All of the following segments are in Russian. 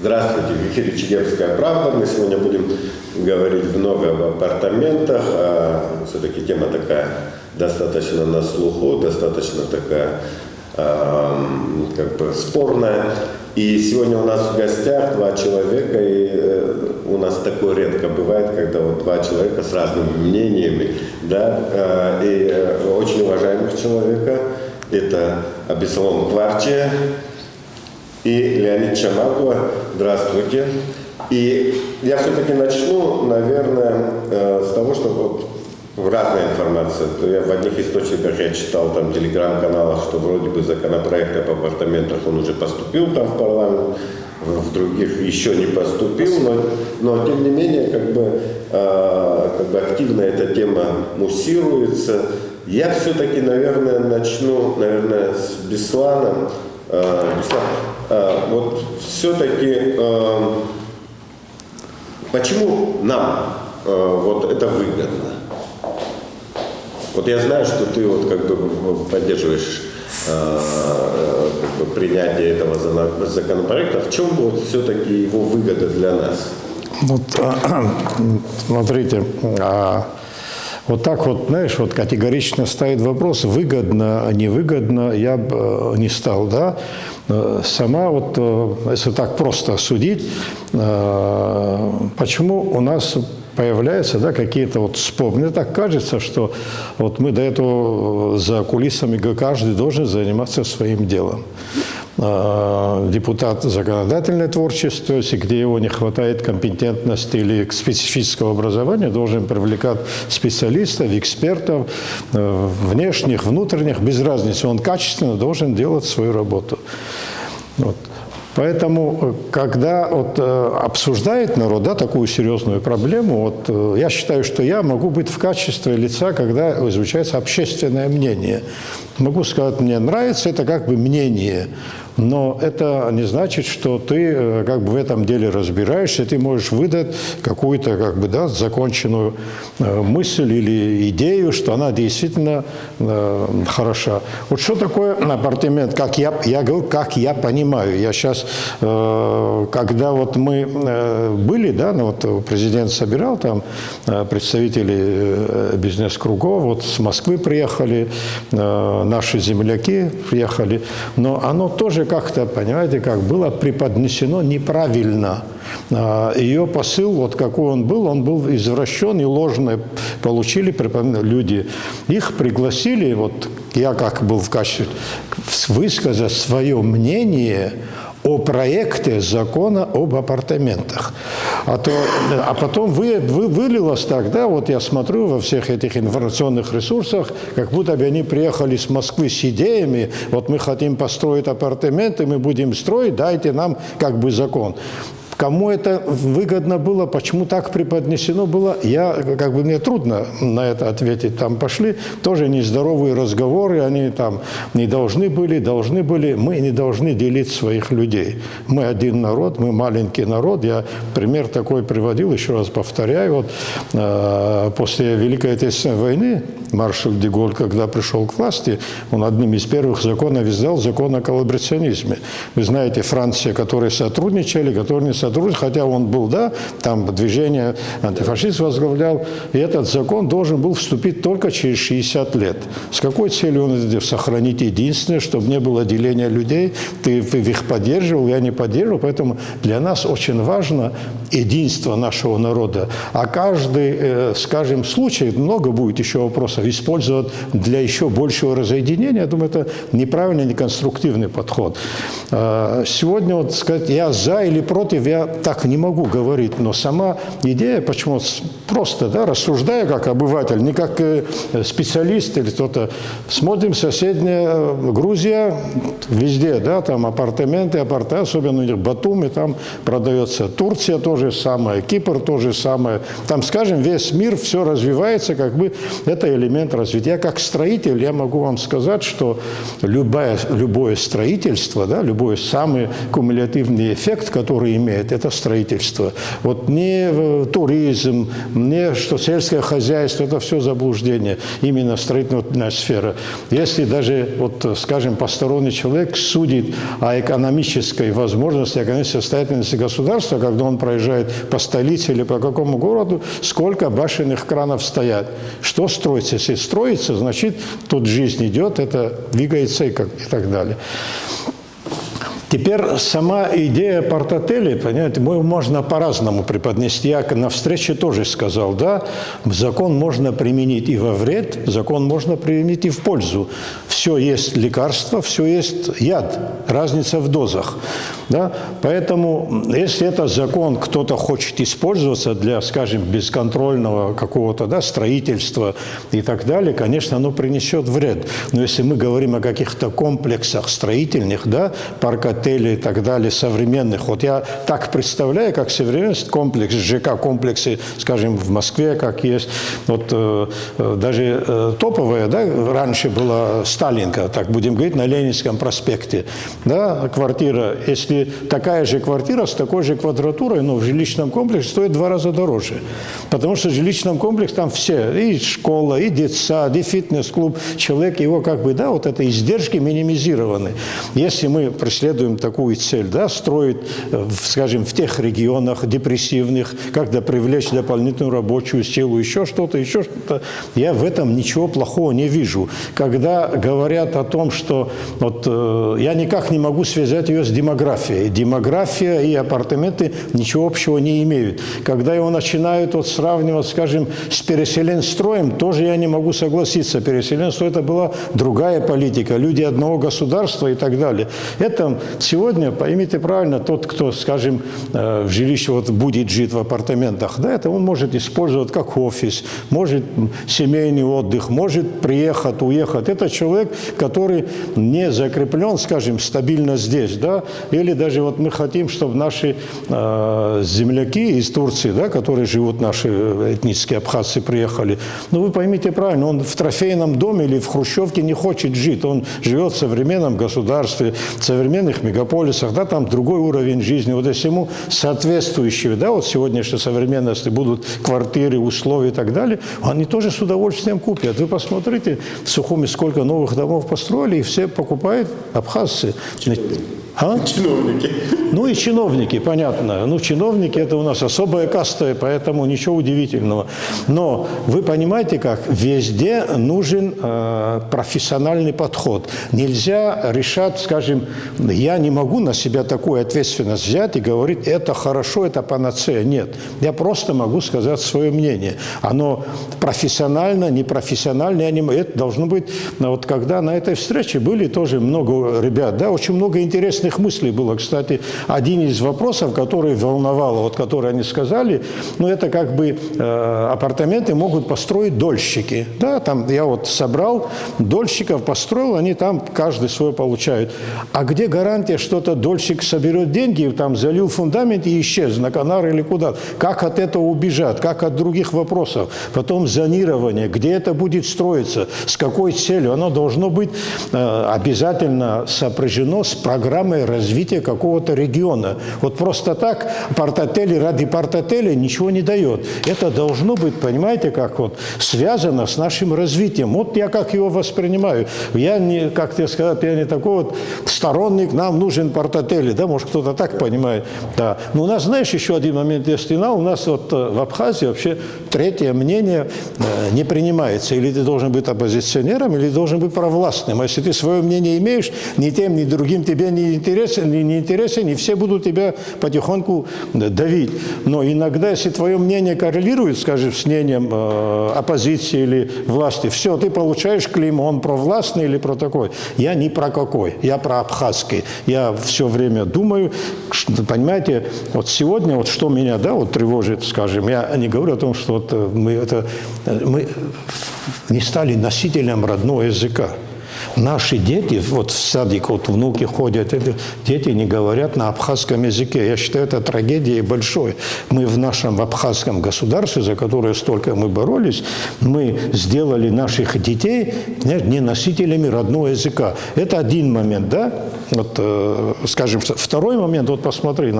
Здравствуйте, в эфире «Чегемская правда». Мы сегодня будем говорить вновь об апартаментах. Все-таки тема такая достаточно на слуху, достаточно такая спорная. И сегодня у нас в гостях два человека, и у нас такое редко бывает, когда вот два человека с разными мнениями, да, и очень уважаемых человека. Это Абесалом Кварчия и Леонид Чамагова. Здравствуйте. И я все-таки начну, наверное, с того, что вот разная информация. Я в одних источниках я читал, там, телеграм-каналах, что вроде бы законопроект об апартаментах, он уже поступил там в парламент, в других еще не поступил, но тем не менее, активно эта тема муссируется. Я все-таки, наверное, начну, с Беслана. Вот все-таки, почему нам вот это выгодно? Вот я знаю, что ты вот поддерживаешь принятие этого законопроекта. В чем вот все-таки его выгода для нас? Вот, смотрите, вот так вот, знаешь, вот категорично стоит вопрос, выгодно, невыгодно, я бы не стал, да. Сама вот, если так просто судить, почему у нас появляются, да, какие-то вот споры. Мне так кажется, что вот мы до этого за кулисами каждый должен заниматься своим делом. Депутат законодательное творчество, если где его не хватает компетентности или специфического образования, должен привлекать специалистов, экспертов, внешних, внутренних, без разницы. Он качественно должен делать свою работу. Вот. Поэтому, когда вот обсуждает народ, да, такую серьезную проблему, вот, я считаю, что я могу быть в качестве лица, когда изучается общественное мнение. Могу сказать, мне нравится, это как бы мнение. Но это не значит, что ты как бы в этом деле разбираешься, ты можешь выдать какую-то как бы, да, законченную мысль или идею, что она действительно хороша. Вот что такое апартамент, как я говорю, как я понимаю. Я сейчас, когда вот мы были, да, ну вот президент собирал там представителей бизнес-кругов, вот с Москвы приехали, наши земляки приехали, но оно тоже как-то, понимаете, как было преподнесено неправильно. Ее посыл, вот какой он был извращен и ложный. Получили люди. Их пригласили, вот я как был в качестве, высказать свое мнение о проекте закона об апартаментах. А потом вылилось так, да, вот я смотрю во всех этих информационных ресурсах, как будто бы они приехали с Москвы с идеями, вот мы хотим построить апартаменты, мы будем строить, дайте нам как бы закон. Кому это выгодно было, почему так преподнесено было, мне трудно на это ответить. Там пошли тоже нездоровые разговоры, они там не должны были. Мы не должны делить своих людей. Мы один народ, мы маленький народ. Я пример такой приводил, еще раз повторяю. Вот, после Великой Отечественной войны маршал де Голль, когда пришел к власти, он одним из первых законов издал закон о коллаборационизме. Вы знаете, Франция, которые сотрудничали, которые не сотрудничали, хотя он был, да, там движение антифашист возглавлял, и этот закон должен был вступить только через 60 лет. С какой целью он это делал? Сохранить единственное, чтобы не было деления людей. Ты их поддерживал, я не поддерживал, поэтому для нас очень важно единство нашего народа. А каждый, скажем, случай, много будет еще вопросов, использовать для еще большего разъединения, я думаю, это неправильный, неконструктивный подход. Сегодня, вот сказать, я за или против, я так не могу говорить, но сама идея, почему просто, да, рассуждая как обыватель, не как специалист или кто-то, смотрим соседняя Грузия, везде, да, там апартаменты, особенно у них Батуми, там продается. Турция то же самое, Кипр то же самое. Там, скажем, весь мир, все развивается, как бы это элемент развития. Я как строитель, я могу вам сказать, что любое строительство, да, любой самый кумулятивный эффект, который имеет, нет, это строительство. Вот не туризм, не что сельское хозяйство, это все заблуждение, именно строительная сфера. Если даже, вот, скажем, посторонний человек судит о экономической возможности, экономической состоятельности государства, когда он проезжает по столице или по какому городу, сколько башенных кранов стоят. Что строится? Если строится, значит, тут жизнь идет, это двигается и так далее. Теперь сама идея порт-отелей, понимаете, можно по-разному преподнести. Я на встрече тоже сказал, да, закон можно применить и во вред, закон можно применить и в пользу. Все есть лекарство, все есть яд, разница в дозах. Да? Поэтому, если это закон кто-то хочет использоваться для, скажем, бесконтрольного какого-то, да, строительства и так далее, конечно, оно принесет вред. Но если мы говорим о каких-то комплексах строительных, да, парк-отелей и так далее, современных, вот я так представляю, как современный комплекс, ЖК-комплексы, скажем, в Москве, как есть, вот даже топовая, да, раньше была Сталинка, так будем говорить, на Ленинском проспекте, да, квартира, если такая же квартира с такой же квадратурой, но в жилищном комплексе стоит в 2 раза дороже. Потому что в жилищном комплексе там все, и школа, и детсад, и фитнес-клуб, человек, его как бы, да, вот это издержки минимизированы. Если мы преследуем такую цель, да, строить, скажем, в тех регионах депрессивных, когда привлечь дополнительную рабочую силу, еще что-то, я в этом ничего плохого не вижу. Когда говорят о том, что вот, я никак не могу связать ее с демографией. Демография и апартаменты ничего общего не имеют. Когда его начинают вот сравнивать, скажем, с переселенстроем, тоже я не могу согласиться. Переселенство – это была другая политика, люди одного государства и так далее. Это сегодня, поймите правильно, тот, кто, скажем, в жилище вот будет жить в апартаментах, да, это он может использовать как офис, может семейный отдых, может приехать, уехать. Это человек, который не закреплен, скажем, стабильно здесь, да, или даже вот мы хотим, чтобы наши земляки из Турции, да, которые живут, наши этнические абхазцы, приехали. Но вы поймите правильно, он в трофейном доме или в хрущевке не хочет жить. Он живет в современном государстве, в современных мегаполисах, да, там другой уровень жизни. Вот если ему соответствующие, да, вот сегодняшней современности будут квартиры, условия и так далее, они тоже с удовольствием купят. Вы посмотрите, в Сухуми сколько новых домов построили, и все покупают абхазцы. А? Чиновники. Ну и чиновники, понятно. Ну, чиновники – это у нас особая каста, поэтому ничего удивительного. Но вы понимаете как? Везде нужен профессиональный подход. Нельзя решать, скажем, я не могу на себя такую ответственность взять и говорить, это хорошо, это панацея. Нет. Я просто могу сказать свое мнение. Оно профессионально, непрофессионально, это должно быть. Вот когда на этой встрече были тоже много ребят, да, очень много интересных мыслей было. Кстати, один из вопросов, который волновал, вот который они сказали, ну это как бы апартаменты могут построить дольщики. Да, там я вот собрал дольщиков, построил, они там каждый свой получают. А где гарантия, что этот дольщик соберет деньги, там залил фундамент и исчез на Канары или куда? Как от этого убежать? Как от других вопросов? Потом зонирование, где это будет строиться, с какой целью? Оно должно быть обязательно сопряжено с программой развития какого-то региона. Вот просто так порт-отели ради порт-отеля ничего не дает. Это должно быть, понимаете, как вот связано с нашим развитием. Вот я как его воспринимаю. Я не, как тебе сказать, я не такой вот сторонник, нам нужен порт-отель. Да, может, кто-то так понимает. Да. Но у нас, знаешь, еще один момент я стена. У нас вот в Абхазии вообще третье мнение не принимается. Или ты должен быть оппозиционером, или должен быть провластным. А если ты свое мнение имеешь, ни тем, ни другим тебе не интересен, и все будут тебя потихоньку давить. Но иногда, если твое мнение коррелирует, скажем, с мнением оппозиции или власти, все, ты получаешь клеймо, он провластный или про такой. Я не про какой, я про абхазский. Я все время думаю, понимаете, вот сегодня, вот что меня, да, вот тревожит, скажем, я не говорю о том, что вот мы не стали носителем родного языка. Наши дети, вот в садик, вот внуки ходят, дети не говорят на абхазском языке. Я считаю, это трагедией большой. Мы в нашем абхазском государстве, за которое столько мы боролись, мы сделали наших детей не носителями родного языка. Это один момент, да? Вот, скажем, второй момент, вот посмотри,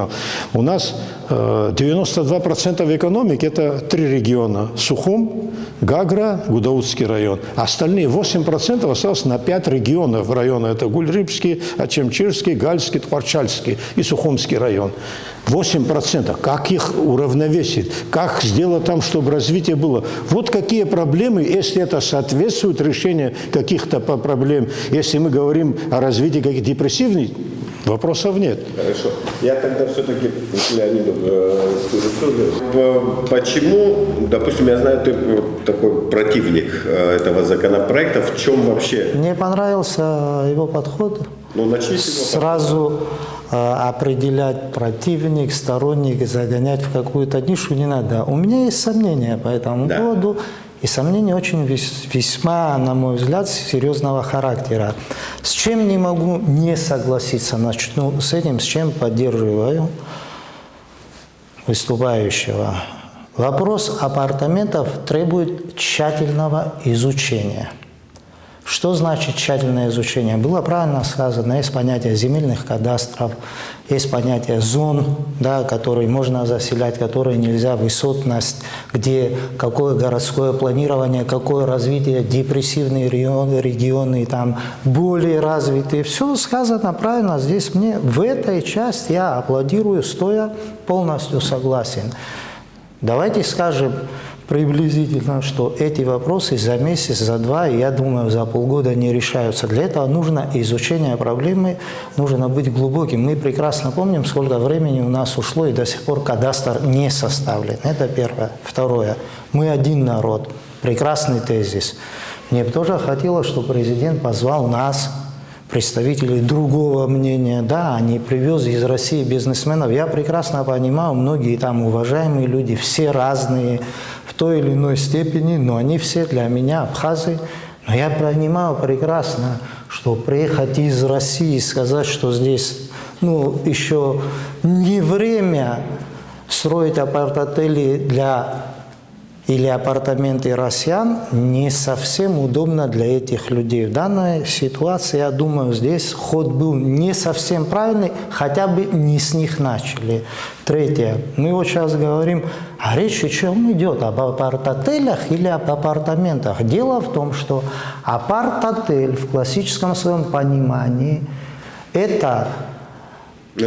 у нас 92% экономики – это 3 региона – Сухум, Гагра, Гудаутский район. Остальные 8% осталось на 5 регионов района. Это Гульрыбский, Ачемчирский, Гальский, Тхварчальский и Сухумский район. 8%. Как их уравновесить? Как сделать там, чтобы развитие было? Вот какие проблемы, если это соответствует решению каких-то проблем. Если мы говорим о развитии каких-то депрессивных, вопросов нет. Хорошо. Я тогда все-таки Леониду скажу, почему, допустим, я знаю, ты такой противник этого законопроекта, в чем вообще? Мне понравился его подход. Ну, начните Сразу определять противник, сторонник, загонять в какую-то нишу не надо. У меня есть сомнения по этому поводу. И сомнения очень весьма, на мой взгляд, серьезного характера. С чем не могу не согласиться, начну с этим, с чем поддерживаю выступающего. Вопрос апартаментов требует тщательного изучения. Что значит тщательное изучение? Было правильно сказано, есть понятие земельных кадастров, есть понятие зон, да, которые можно заселять, которые нельзя, высотность, где какое городское планирование, какое развитие, депрессивные регионы там более развитые. Все сказано правильно. Здесь мне в этой части я аплодирую, стоя полностью согласен. Давайте скажем приблизительно, что эти вопросы за месяц, за два, и я думаю, за полгода не решаются. Для этого нужно изучение проблемы, нужно быть глубоким. Мы прекрасно помним, сколько времени у нас ушло, и до сих пор кадастр не составлен. Это первое. Второе. Мы один народ. Прекрасный тезис. Мне бы тоже хотелось, чтобы президент позвал нас, представителей другого мнения, да, они привез из России бизнесменов. Я прекрасно понимаю, многие там уважаемые люди, все разные, в той или иной степени, но они все для меня абхазы. Но я понимаю прекрасно, что приехать из России и сказать, что здесь, еще не время строить апарт-отели или апартаменты россиян, не совсем удобно для этих людей. В данной ситуации, я думаю, здесь ход был не совсем правильный, хотя бы не с них начали. Третье. Мы вот сейчас говорим, а речь о чем идет? Об апарт-отелях или об апартаментах? Дело в том, что апарт-отель в классическом своем понимании – это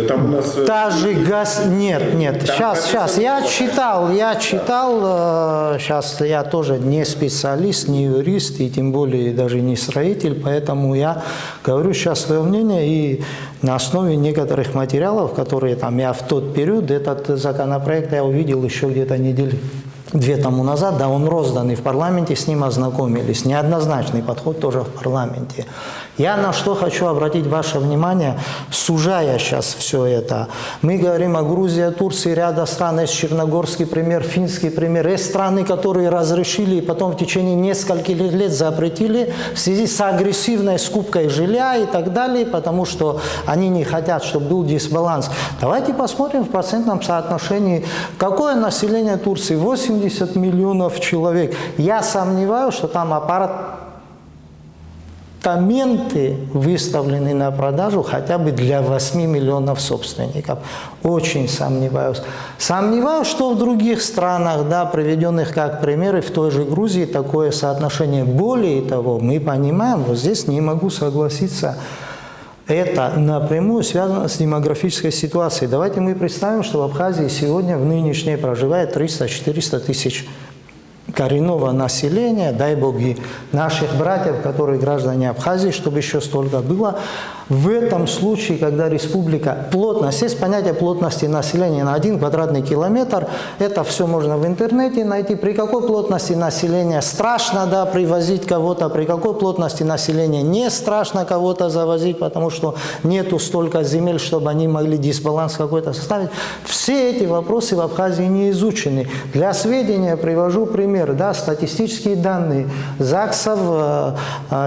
там у нас... Та же газ... Нет. Сейчас. Я читал. Сейчас я тоже не специалист, не юрист, и тем более даже не строитель, поэтому я говорю сейчас свое мнение, и на основе некоторых материалов, которые там я в тот период, этот законопроект я увидел еще где-то недели 2 тому назад, да, он роздан, и в парламенте с ним ознакомились. Неоднозначный подход тоже в парламенте. Я на что хочу обратить ваше внимание, сужая сейчас все это. Мы говорим о Грузии, Турции, ряда стран, есть черногорский пример, финский пример. Есть страны, которые разрешили и потом в течение нескольких лет запретили в связи с агрессивной скупкой жилья и так далее, потому что они не хотят, чтобы был дисбаланс. Давайте посмотрим в процентном соотношении, какое население Турции. 80 миллионов человек. Я сомневаюсь, что там апартаменты выставлены на продажу хотя бы для 8 миллионов собственников. Очень сомневаюсь. Сомневаюсь, что в других странах, да, приведенных как примеры, в той же Грузии такое соотношение. Более того, мы понимаем, вот здесь не могу согласиться, это напрямую связано с демографической ситуацией. Давайте мы представим, что в Абхазии сегодня в нынешней проживает 300-400 тысяч коренного населения, дай бог и наших братьев, которые граждане Абхазии, чтобы еще столько было. В этом случае, когда республика, плотность, есть понятие плотности населения на 1 квадратный километр, это все можно в интернете найти, при какой плотности населения страшно, да, привозить кого-то, при какой плотности населения не страшно кого-то завозить, потому что нету столько земель, чтобы они могли дисбаланс какой-то составить. Все эти вопросы в Абхазии не изучены. Для сведения привожу пример, да, статистические данные ЗАГСов,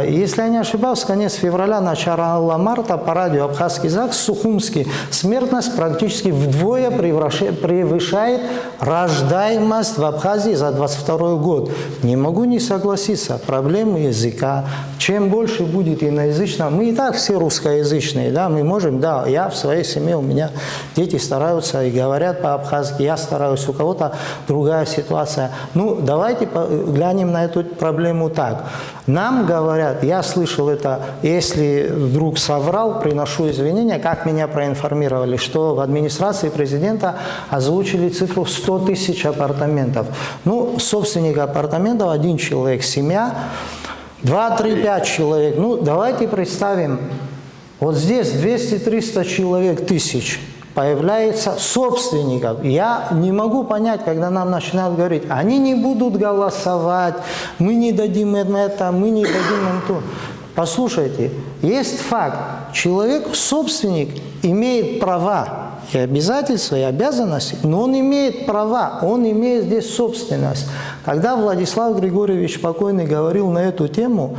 если я не ошибаюсь, конец февраля, начало марта по радио Абхазский ЗАГС Сухумский смертность практически вдвое превышает рождаемость в Абхазии за 22 год. Не могу не согласиться. Проблемы языка. Чем больше будет иноязычного, мы и так все русскоязычные, да, мы можем, да, я в своей семье, у меня дети стараются и говорят по-абхазски, я стараюсь, у кого-то другая ситуация. Ну, давайте глянем на эту проблему так. Нам говорят, я слышал это, если вдруг соврал, приношу извинения, как меня проинформировали, что в администрации президента озвучили цифру 100 тысяч апартаментов. Ну, собственник апартаментов, 1 человек, семья, 2, 3, 5 человек. Ну, давайте представим, вот здесь 200-300 человек тысяч. Появляется собственников. Я не могу понять, когда нам начинают говорить, они не будут голосовать, мы не дадим им это, мы не дадим им то. Послушайте, есть факт. Человек, собственник, имеет права и обязательства, и обязанности, но он имеет права, он имеет здесь собственность. Когда Владислав Григорьевич покойный говорил на эту тему,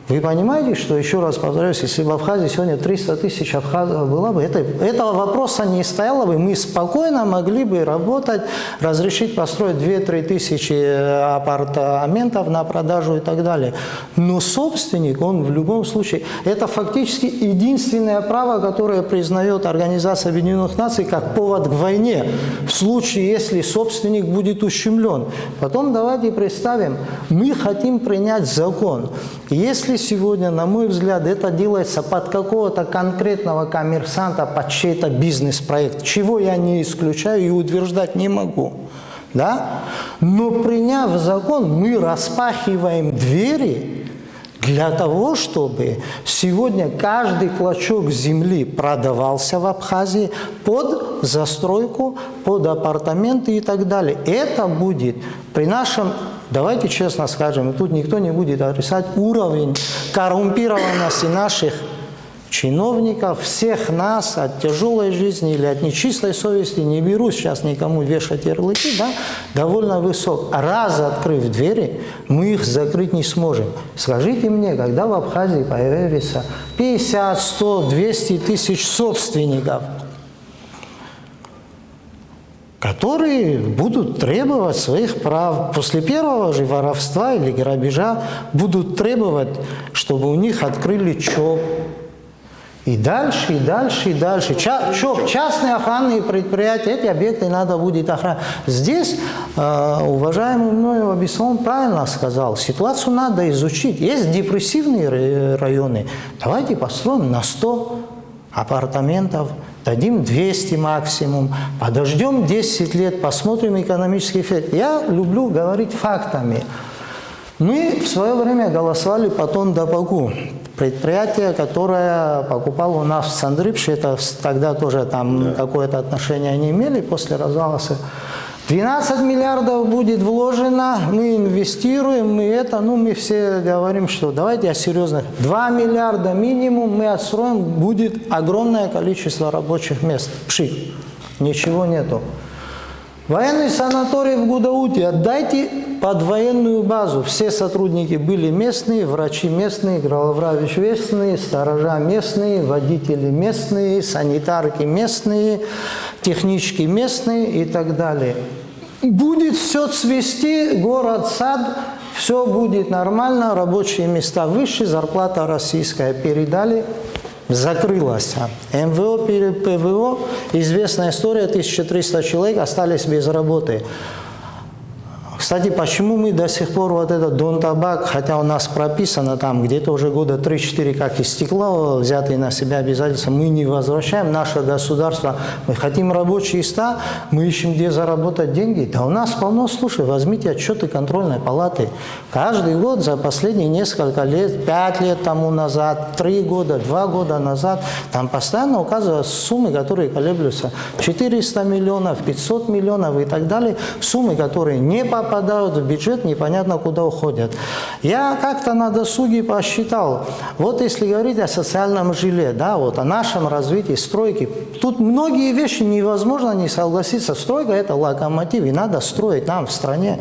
вы понимаете, что, еще раз повторюсь, если в Абхазии сегодня 300 тысяч абхазов было бы, этого вопроса не стояло бы, мы спокойно могли бы работать, разрешить построить 2-3 тысячи апартаментов на продажу и так далее. Но собственник, он в любом случае, это фактически единственное право, которое признает Организация Объединенных Наций как повод к войне, в случае, если собственник будет ущемлен. Потом давайте представим, мы хотим принять закон. Если сегодня, на мой взгляд, это делается под какого-то конкретного коммерсанта, под чей-то бизнес-проект, чего я не исключаю и утверждать не могу, да? Но приняв закон, мы распахиваем двери для того, чтобы сегодня каждый клочок земли продавался в Абхазии под застройку, под апартаменты и так далее. Это будет при нашем, давайте честно скажем, тут никто не будет отрицать уровень коррумпированности наших чиновников, всех нас от тяжелой жизни или от нечистой совести, не беру сейчас никому вешать ярлыки, да, довольно высок. Раз открыв двери, мы их закрыть не сможем. Скажите мне, когда в Абхазии появится 50, 100, 200 тысяч собственников, которые будут требовать своих прав. После первого же воровства или грабежа будут требовать, чтобы у них открыли ЧОП. И дальше, и дальше, и дальше. ЧОП, частные охранные предприятия, эти объекты надо будет охранять. Здесь, уважаемый мною Абислам правильно сказал, ситуацию надо изучить. Есть депрессивные районы. Давайте построим на 100 апартаментов, дадим 200 максимум, подождем 10 лет, посмотрим экономический эффект. Я люблю говорить фактами. Мы в свое время голосовали по Тондапаку, предприятие, которое покупало у нас в Сандрипше, это тогда тоже там какое-то отношение не имели после развала. 12 миллиардов будет вложено, мы инвестируем, мы все говорим, что давайте я серьезно, 2 миллиарда минимум мы отстроим, будет огромное количество рабочих мест. Пшик, ничего нету. Военный санаторий в Гудауте отдайте под военную базу. Все сотрудники были местные, врачи местные, главврач местные, сторожа местные, водители местные, санитарки местные, технички местные и так далее. Будет все цвести, город, сад, все будет нормально, рабочие места выше, зарплата российская. Передали, закрылась. МВО, ПВО, известная история, 1300 человек остались без работы. Кстати, почему мы до сих пор вот этот Дон Табак, хотя у нас прописано там где-то уже года 3-4 как истекло, взятые на себя обязательства, мы не возвращаем наше государство. Мы хотим рабочие места, мы ищем, где заработать деньги. Да у нас полно, слушай, возьмите отчеты контрольной палаты. Каждый год за последние несколько лет, 5 лет тому назад, 3 года, 2 года назад, там постоянно указывают суммы, которые колеблются 400 миллионов, 500 миллионов и так далее. Суммы, которые не попадают в бюджет, непонятно куда уходят. Я как-то на досуге посчитал, вот если говорить о социальном жилье, да, вот о нашем развитии стройки, тут многие вещи невозможно не согласиться. Стройка – это локомотив, и надо строить нам в стране.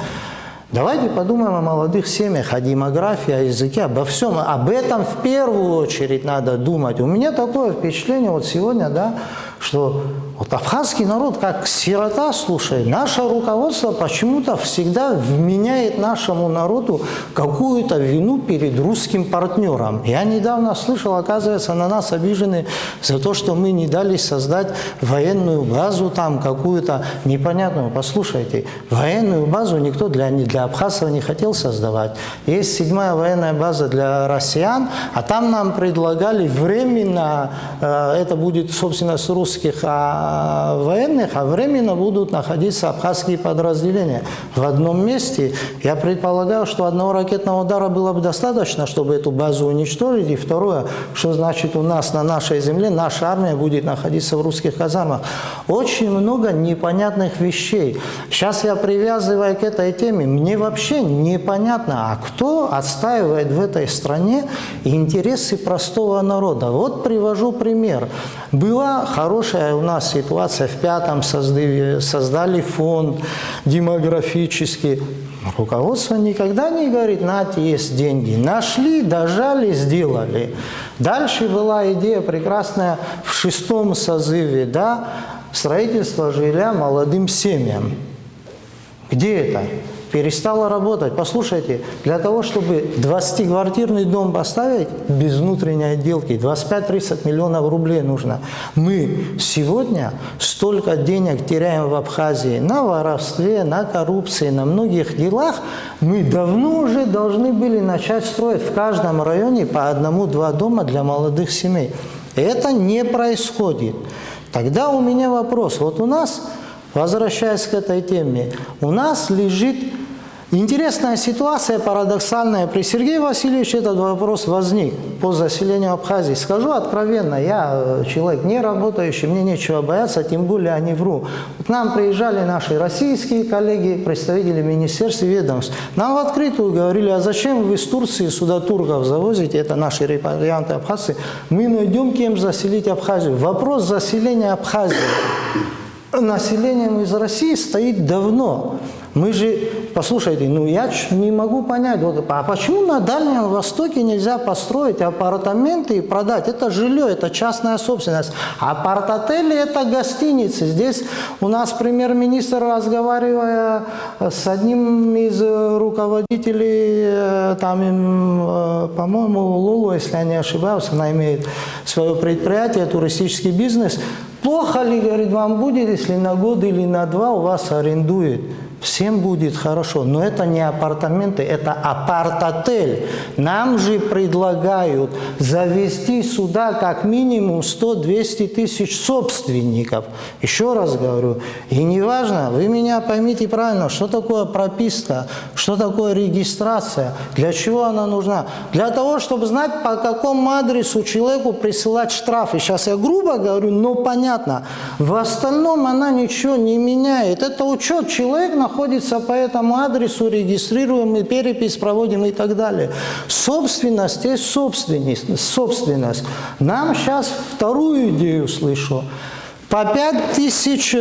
Давайте подумаем о молодых семьях, о демографии, о языке, обо всем. Об этом в первую очередь надо думать. У меня такое впечатление вот сегодня, да, что вот абхазский народ как сирота, слушай, наше руководство почему-то всегда вменяет нашему народу какую-то вину перед русским партнером. Я недавно слышал, оказывается, на нас обижены за то, что мы не дали создать военную базу там какую-то непонятную. Послушайте, военную базу никто для абхазцев не хотел создавать. Есть 7-я военная база для россиян, а там нам предлагали временно, это будет собственность русских военных, а временно будут находиться абхазские подразделения в одном месте. Я предполагаю, что одного ракетного удара было бы достаточно, чтобы эту базу уничтожить. И второе, что значит у нас на нашей земле наша армия будет находиться в русских казармах. Очень много непонятных вещей. Сейчас я привязываю к этой теме, мне вообще непонятно, а кто отстаивает в этой стране интересы простого народа. Вот привожу пример. Была хорошая у нас ситуация в 5-м созыве, создали фонд демографический. Руководство никогда не говорит, нате, есть деньги. Нашли, дожали, сделали. Дальше была идея прекрасная в 6-м созыве, да, строительство жилья молодым семьям. Где это? Перестало работать. Послушайте, для того, чтобы 20-квартирный дом поставить без внутренней отделки, 25-30 миллионов рублей нужно. Мы сегодня столько денег теряем в Абхазии на воровстве, на коррупции, на многих делах. Мы давно уже должны были начать строить в каждом районе по 1-2 дома для молодых семей. Это не происходит. Тогда у меня вопрос. Вот у нас, возвращаясь к этой теме, у нас лежит интересная ситуация, парадоксальная. При Сергее Васильевиче этот вопрос возник по заселению Абхазии. Скажу откровенно, я человек не работающий, мне нечего бояться, тем более не вру. К нам приезжали наши российские коллеги, представители министерств и ведомств. Нам в открытую говорили, а зачем вы из Турции сюда турков завозите, это наши репатрианты абхазцы, мы найдем кем заселить Абхазию. Вопрос заселения Абхазии населением из России стоит давно. Мы же, послушайте, ну я не могу понять, вот, а почему на Дальнем Востоке нельзя построить апартаменты и продать? Это жилье, это частная собственность. Апарт-отели – это гостиницы. Здесь у нас премьер-министр, разговаривая с одним из руководителей, там, по-моему, Лолу, если я не ошибаюсь, она имеет свое предприятие, туристический бизнес. Плохо ли, говорит, вам будет, если на год или на 2 у вас арендует? Всем будет хорошо, но это не апартаменты, это апарт-отель. Нам же предлагают завести сюда как минимум 100-200 тысяч собственников. Еще раз говорю, и неважно, вы меня поймите правильно, что такое прописка, что такое регистрация, для чего она нужна? Для того, чтобы знать, по какому адресу человеку присылать штрафы. Сейчас я грубо говорю, но понятно. В остальном она ничего не меняет. Это учет человека находится по этому адресу, регистрируем, и перепись проводим и так далее. Собственность есть собственность. Нам сейчас вторую идею слышу. По 5000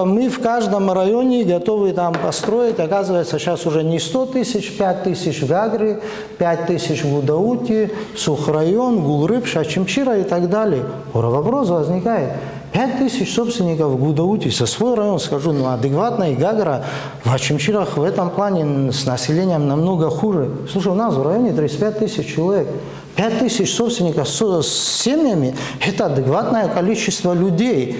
мы в каждом районе готовы там построить. Оказывается, сейчас уже не 100 тысяч, 5000 в Гагре, 5000 в Гудауте, Сухрайон, Гулрыб, Шачимчира и так далее. Вопрос возникает. 5000 собственников в Гудауте, со свой район скажу, ну адекватно, и Гагра в Ачимчирах в этом плане с населением намного хуже. Слушай, у нас в районе 35 тысяч человек. 5000 собственников с семьями – это адекватное количество людей.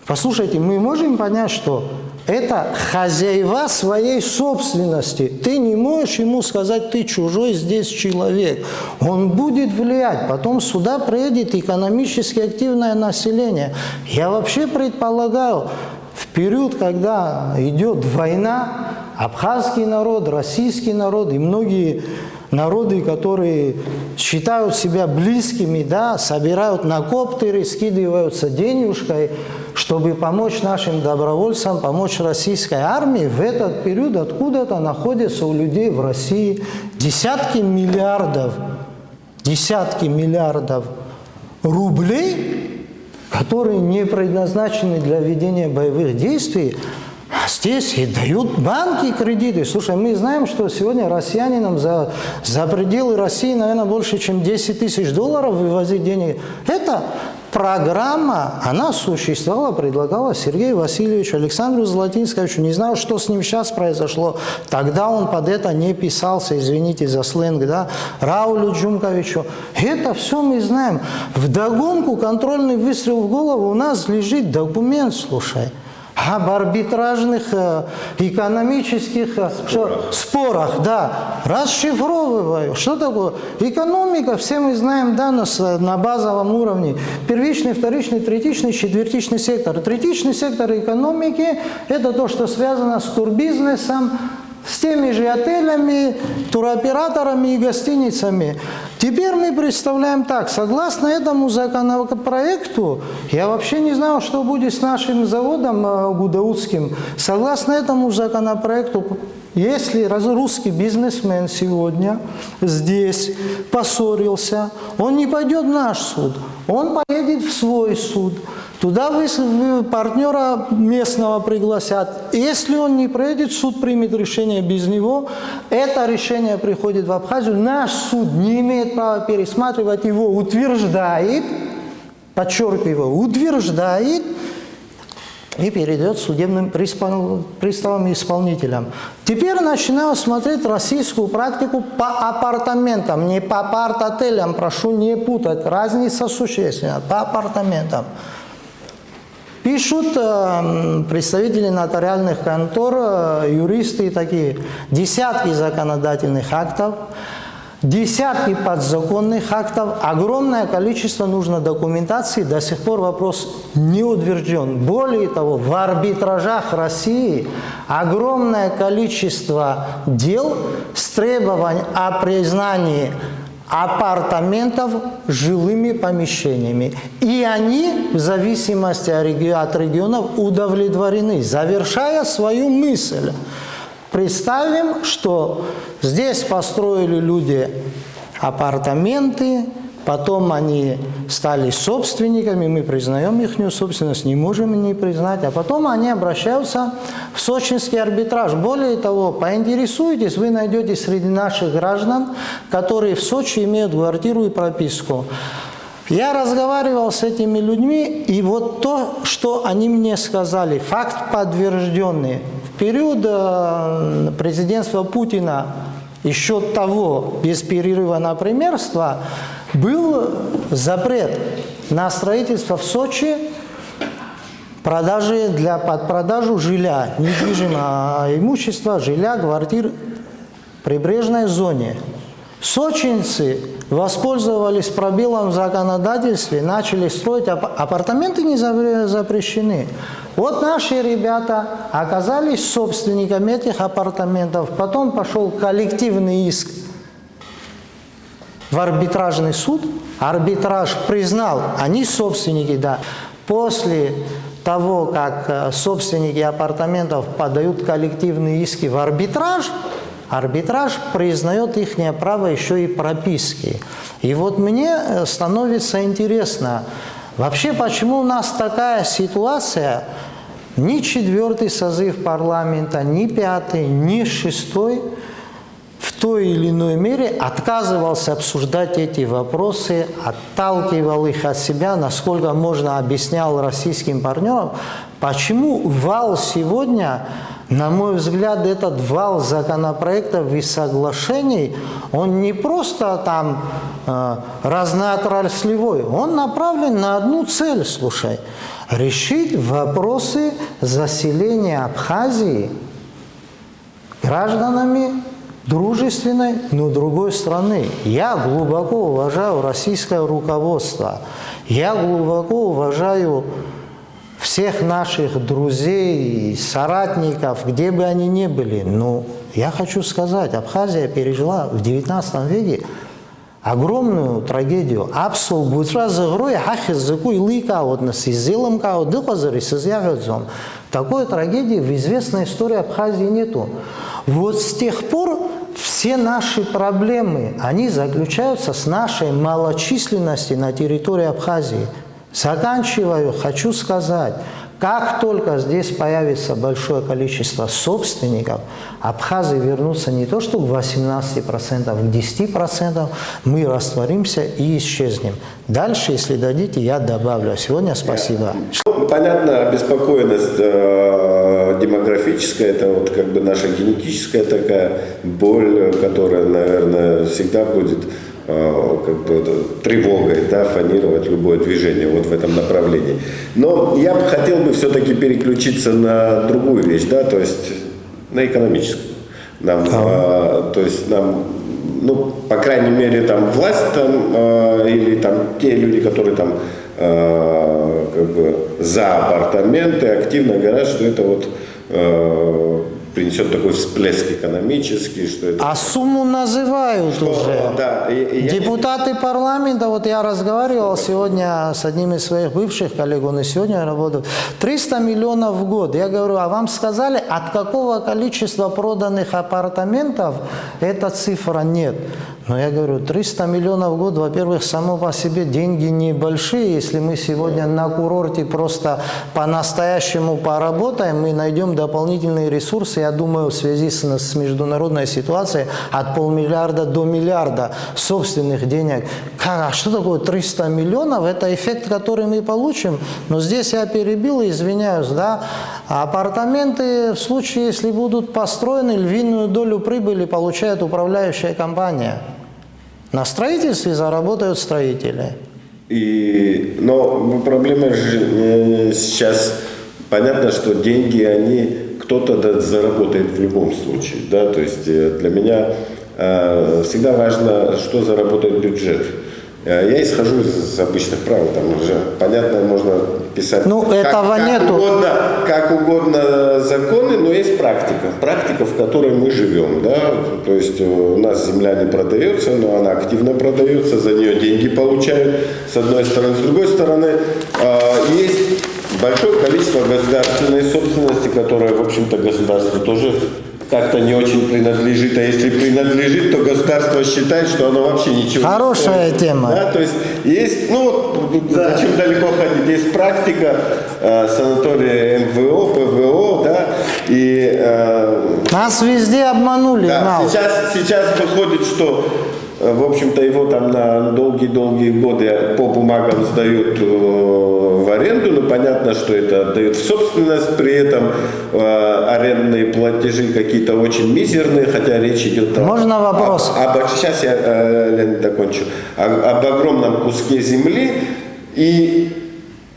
Послушайте, мы можем понять, что Это хозяева своей собственности. Ты не можешь ему сказать, ты чужой здесь человек. Он будет влиять. Потом сюда приедет экономически активное население. Я вообще предполагаю, в период, когда идет война, абхазский народ, российский народ и многие народы, которые считают себя близкими, да, собирают на коптеры, скидываются денежкой, чтобы помочь нашим добровольцам, помочь российской армии. В этот период откуда-то находятся у людей в России десятки миллиардов рублей, которые не предназначены для ведения боевых действий. А здесь и дают банки кредиты. Слушай, мы знаем, что сегодня россиянам за пределы России, наверное, больше, чем 10 тысяч долларов вывозить денег. Это программа, она существовала, предлагала Сергею Васильевичу, Александру Золотинскому. Не знаю, что с ним сейчас произошло. Тогда он под это не писался, извините за сленг, да, Раулю Джумковичу. Это все мы знаем. Вдогонку контрольный выстрел в голову у нас лежит документ, слушай, об арбитражных экономических спорах, да, расшифровываю. Что такое? Экономика, все мы знаем, да, на базовом уровне. Первичный, вторичный, третичный, четвертичный сектор. Третичный сектор экономики – это то, что связано с турбизнесом, с теми же отелями, туроператорами и гостиницами. Теперь мы представляем так, согласно этому законопроекту, я вообще не знал, что будет с нашим заводом гудаутским, согласно этому законопроекту, если русский бизнесмен сегодня здесь поссорился, он не пойдет в наш суд, он поедет в свой суд. Туда вы партнера местного пригласят. Если он не проедет, суд примет решение без него. Это решение приходит в Абхазию. Наш суд не имеет права пересматривать его, утверждает, подчеркиваю, утверждает и передает судебным приставам и исполнителям. Теперь начинаю смотреть российскую практику по апартаментам, не по апарт-отелям, прошу не путать, разница существенна, по апартаментам. Пишут представители нотариальных контор, юристы такие, десятки законодательных актов, десятки подзаконных актов, огромное количество нужно документации, до сих пор вопрос не утвержден. Более того, в арбитражах России огромное количество дел с требованием о признании апартаментов жилыми помещениями. И они, в зависимости от регионов, удовлетворены. Завершая свою мысль, представим, что здесь построили люди апартаменты, потом они стали собственниками, мы признаем их собственность, не можем не признать, а потом они обращаются в сочинский арбитраж. Более того, поинтересуйтесь, вы найдете среди наших граждан, которые в Сочи имеют квартиру и прописку. Я разговаривал с этими людьми, и вот то, что они мне сказали, факт подтвержденный. В период президентства Путина, еще того, без перерыва на премьерство, был запрет на строительство в Сочи, под продажу жилья, недвижимого имущества, жилья, квартир в прибрежной зоне. Сочинцы воспользовались пробелом в законодательстве, начали строить, апартаменты не запрещены. Вот наши ребята оказались собственниками этих апартаментов, потом пошел коллективный иск в арбитражный суд, арбитраж признал, они собственники, да. После того, как собственники апартаментов подают коллективные иски в арбитраж, арбитраж признает их право еще и прописки. И вот мне становится интересно, вообще почему у нас такая ситуация, ни 4-й созыв парламента, ни 5-й, ни 6-й в той или иной мере отказывался обсуждать эти вопросы, отталкивал их от себя, насколько можно объяснял российским партнерам, почему вал сегодня, на мой взгляд, этот вал законопроектов и соглашений, он не просто там разноотраслевой, он направлен на одну цель, слушай. решить вопросы заселения Абхазии гражданами дружественной, но другой страны. Я глубоко уважаю российское руководство. Я глубоко уважаю всех наших друзей, соратников, где бы они ни были. Но я хочу сказать, Абхазия пережила в 19 веке огромную трагедию. Абсол Бутразагрой, Хахизаку и Лика, вот на Сизилом Као, Дыхазари, Сизягадзом. Такой трагедии в известной истории Абхазии нету. Вот с тех пор все наши проблемы, они заключаются с нашей малочисленностью на территории Абхазии. Заканчиваю, хочу сказать, как только здесь появится большое количество собственников, абхазы вернутся не то что к 18%, к 10%, мы растворимся и исчезнем. Дальше, если дадите, я добавлю. А сегодня спасибо. Понятно, обеспокоенность демографическая, это вот как бы наша генетическая такая боль, которая, наверное, всегда будет как бы тревогой, да, фонировать любое движение вот в этом направлении. Но я бы хотел бы все-таки переключиться на другую вещь, да, то есть на экономическую. То есть нам, ну, по крайней мере, там власть там, или там те люди, которые там как бы за апартаменты, активно говорят, что это вот принесет такой всплеск экономический, что это... А сумму называют уже. Да, Депутаты парламента, вот я разговаривал сегодня с одним из своих бывших коллег, он и сегодня работает, 300 миллионов в год. Я говорю, а вам сказали, от какого количества проданных апартаментов эта цифра нет? Но я говорю, 300 миллионов в год, во-первых, само по себе деньги небольшие. Если мы сегодня на курорте просто по-настоящему поработаем, мы найдем дополнительные ресурсы, я думаю, в связи с международной ситуацией, от полмиллиарда до миллиарда собственных денег. А что такое 300 миллионов? Это эффект, который мы получим. Но здесь я перебил и извиняюсь, да. Апартаменты в случае, если будут построены, львиную долю прибыли получает управляющая компания. На строительстве заработают строители. Но проблема же сейчас, понятно, что деньги, они кто-то заработает в любом случае. Да? То есть для меня всегда важно, что заработает бюджет. Я исхожу из обычных правил, там уже, понятно, можно писать как угодно законы, но есть практика, в которой мы живем, да, то есть у нас земля не продается, но она активно продается, за нее деньги получают, с одной стороны, с другой стороны, есть большое количество государственной собственности, которая, в общем-то, государству тоже как-то не очень принадлежит, а если принадлежит, то государство считает, что оно вообще ничего Хорошая не стоит. тема. Да, то есть есть, зачем далеко ходить, есть практика санатория МВО, ПВО, да, и... Нас везде обманули. Да, сейчас выходит, что, в общем-то, его там на долгие-долгие годы по бумагам сдают в аренду, но понятно, что это отдают в собственность, при этом арендные платежи какие-то очень мизерные, хотя речь идет Можно вопрос? Сейчас я, Леонид, закончу. Об огромном куске земли, и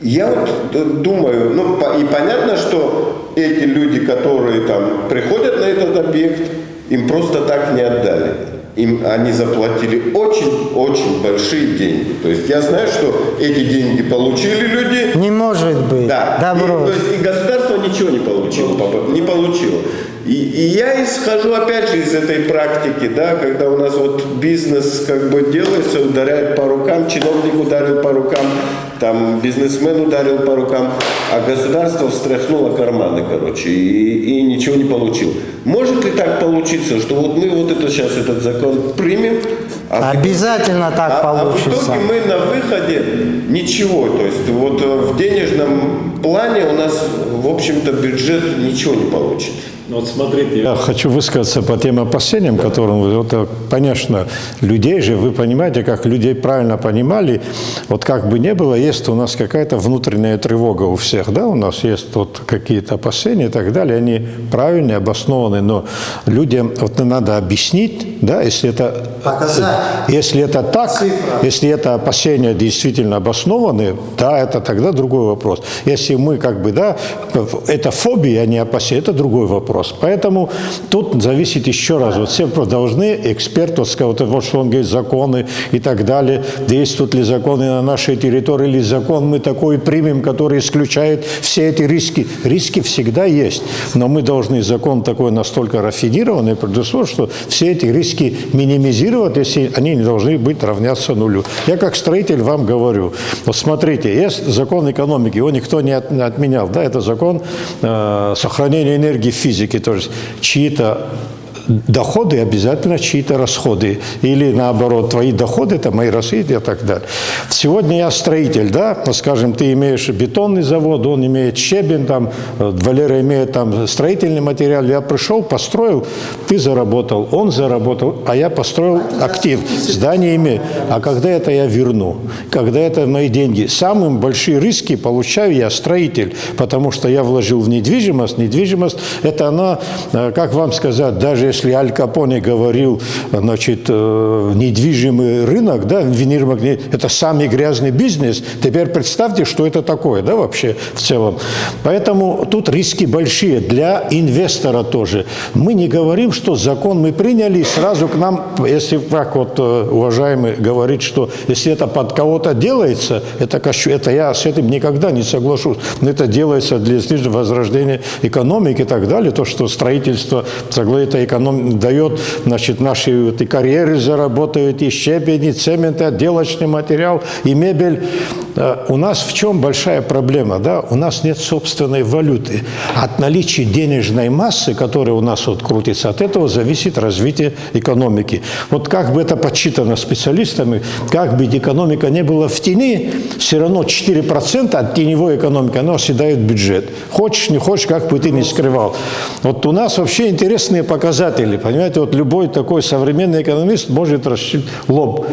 я вот думаю, и понятно, что эти люди, которые там приходят на этот объект, им просто так не отдали. Они заплатили очень-очень большие деньги. То есть я знаю, что эти деньги получили люди. Не может быть. Да. Добро. То есть и государство ничего не получило. И я исхожу опять же из этой практики, да, когда у нас вот бизнес как бы делается, ударяет по рукам, чиновник ударил по рукам, там бизнесмен ударил по рукам, а государство встряхнуло карманы, короче, и ничего не получил. Может ли так получиться, что вот мы вот это сейчас этот закон примем? Обязательно так получится. А в итоге мы на выходе ничего, то есть вот в денежном плане у нас, в общем-то, бюджет ничего не получит. Вот смотрите, я хочу высказаться по тем опасениям, которым, конечно, людей же, вы понимаете, как людей правильно понимали, вот как бы не было, есть у нас какая-то внутренняя тревога у всех, да, у нас есть вот какие-то опасения и так далее, они правильные, обоснованные, но людям вот надо объяснить, да, если это, если это так, если это опасения действительно обоснованы, да, это тогда другой вопрос. Если мы как бы, да, это фобия, а не опасения, это другой вопрос. Поэтому тут зависит еще раз, вот все должны, эксперт, вот сказать, вот что он говорит, законы и так далее, действуют ли законы на нашей территории, или закон мы такой примем, который исключает все эти риски. Риски всегда есть, но мы должны закон такой настолько рафинированный предусмотреть, что все эти риски минимизировать, если они не должны быть равняться нулю. Я как строитель вам говорю, вот смотрите, есть закон экономики, его никто не отменял, да, это закон сохранения энергии в физике, то есть чьи-то доходы обязательно чьи-то расходы. Или наоборот, твои доходы – это мои расходы и так далее. Сегодня я строитель, да, вот, скажем, ты имеешь бетонный завод, он имеет щебень, там, Валера имеет там строительный материал. Я пришел, построил, ты заработал, он заработал, а я построил актив, здание имеет. А когда это я верну? Когда это мои деньги? Самые большие риски получаю я строитель, потому что я вложил в недвижимость. Недвижимость – это она, как вам сказать, даже если Аль Капоне говорил, значит, недвижимый рынок, да, это самый грязный бизнес, теперь представьте, что это такое, да, вообще в целом. Поэтому тут риски большие для инвестора тоже. Мы не говорим, что закон мы приняли, сразу к нам, если как вот уважаемый говорит, что если это под кого-то делается, это я с этим никогда не соглашусь. Но это делается для возрождения экономики и так далее, то, что строительство, это экономика дает, значит, наши вот, и карьеры заработают, и щебень, и цемент, и отделочный материал, и мебель. У нас в чем большая проблема? Да? У нас нет собственной валюты. От наличия денежной массы, которая у нас вот крутится, от этого зависит развитие экономики. Вот как бы это подсчитано специалистами, как бы экономика не была в тени, все равно 4% от теневой экономики, она съедает бюджет. Хочешь, не хочешь, как бы ты ни скрывал. Вот у нас вообще интересные показатели. Понимаете, вот любой такой современный экономист может расчитать лоб.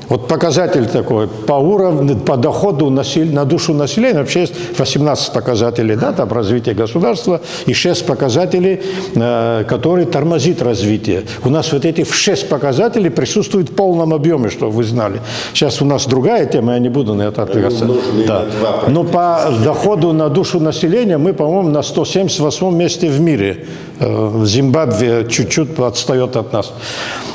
Вот показатель такой, по уровню, по доходу на душу населения, вообще есть 18 показателей, да, там развитие государства, и 6 показателей, которые тормозит развитие. У нас вот эти 6 показателей присутствуют в полном объеме, чтобы вы знали. Сейчас у нас другая тема, я не буду на это отвлекаться. Да. Но по доходу на душу населения мы, по-моему, на 178 месте в мире. Зимбабве чуть-чуть отстает от нас.